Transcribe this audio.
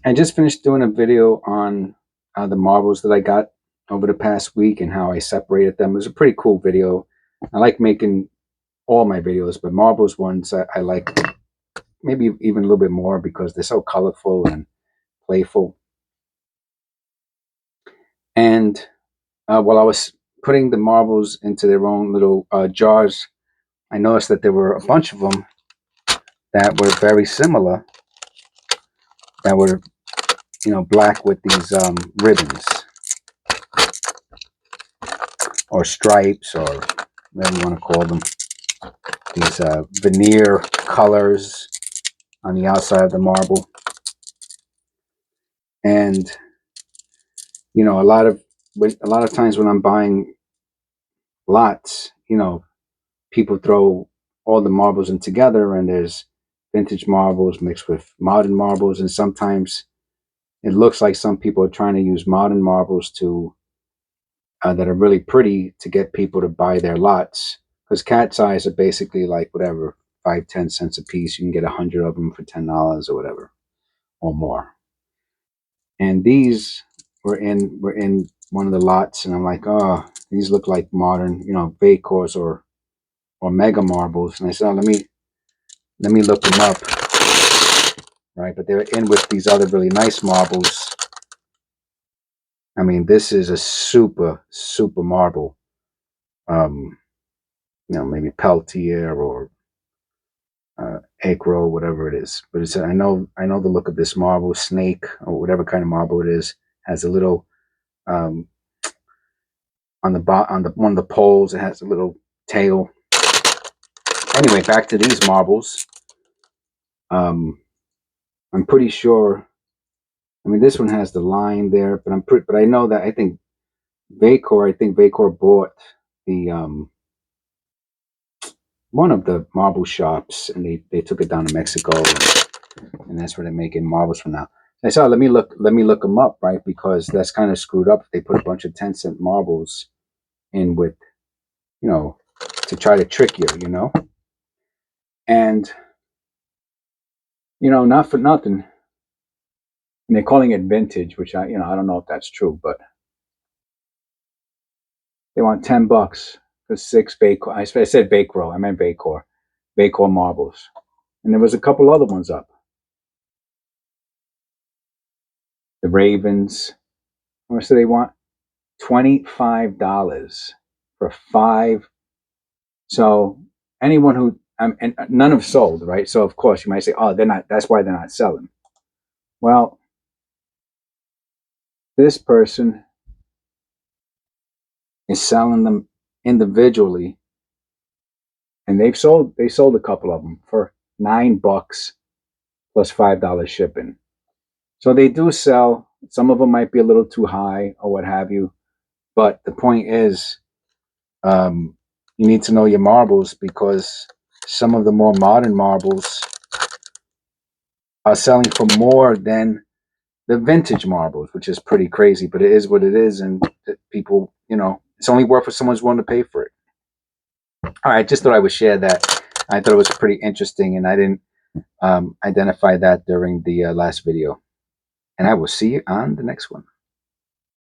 I just finished doing a video on the marbles that I got over the past week and how I separated them. It was a pretty cool video. I like making all my videos, but marbles ones I like maybe even a little bit more because they're so colorful and playful. And while I was putting the marbles into their own little jars, I noticed that there were a bunch of them that were very similar, that were, black with these ribbons or stripes or whatever you want to call them. These veneer colors on the outside of the marble. And a lot of times when I'm buying lots, people throw all the marbles in together, and there's vintage marbles mixed with modern marbles, and sometimes it looks like some people are trying to use modern marbles to that are really pretty to get people to buy their lots, because cat's eyes are basically like whatever 5-10 cents a piece. You can get 100 of them for $10 or whatever or more. And these were in one of the lots, and I'm like, oh, these look like modern, Vacors or mega marbles. And I said, oh, let me look them up, right? But they're in with these other really nice marbles. I mean, this is a super marble. Maybe Peltier or Acro, whatever it is. But it's I know the look of this marble. Snake or whatever kind of marble it is has a little on one of the poles. It has a little tail. Anyway, back to these marbles. I'm pretty sure. I mean, this one has the line there, but I know that I think Vacor bought the one of the marble shops, and they took it down to Mexico, and that's where they're making marbles from now. I said, let me look them up, right? Because that's kind of screwed up. They put a bunch of 10-cent marbles in with, to try to trick you, and not for nothing. And they're calling it vintage, which I don't know if that's true, but they want $10 for 6 Vacor. I said Vacro. I meant Vacor marbles, and there was a couple other ones up. The Ravens. So they want $25 for 5. So anyone who and none have sold, right? So of course you might say, oh, they're not. That's why they're not selling. Well, this person is selling them individually, and they sold a couple of them for $9 plus $5 shipping. So they do sell. Some of them might be a little too high or what have you, but the point is, you need to know your marbles, because some of the more modern marbles are selling for more than the vintage marbles, which is pretty crazy, but it is what it is, and people, it's only worth what someone's willing to pay for it. All right, I just thought I would share that. I thought it was pretty interesting, and I didn't identify that during the last video. And I will see you on the next one.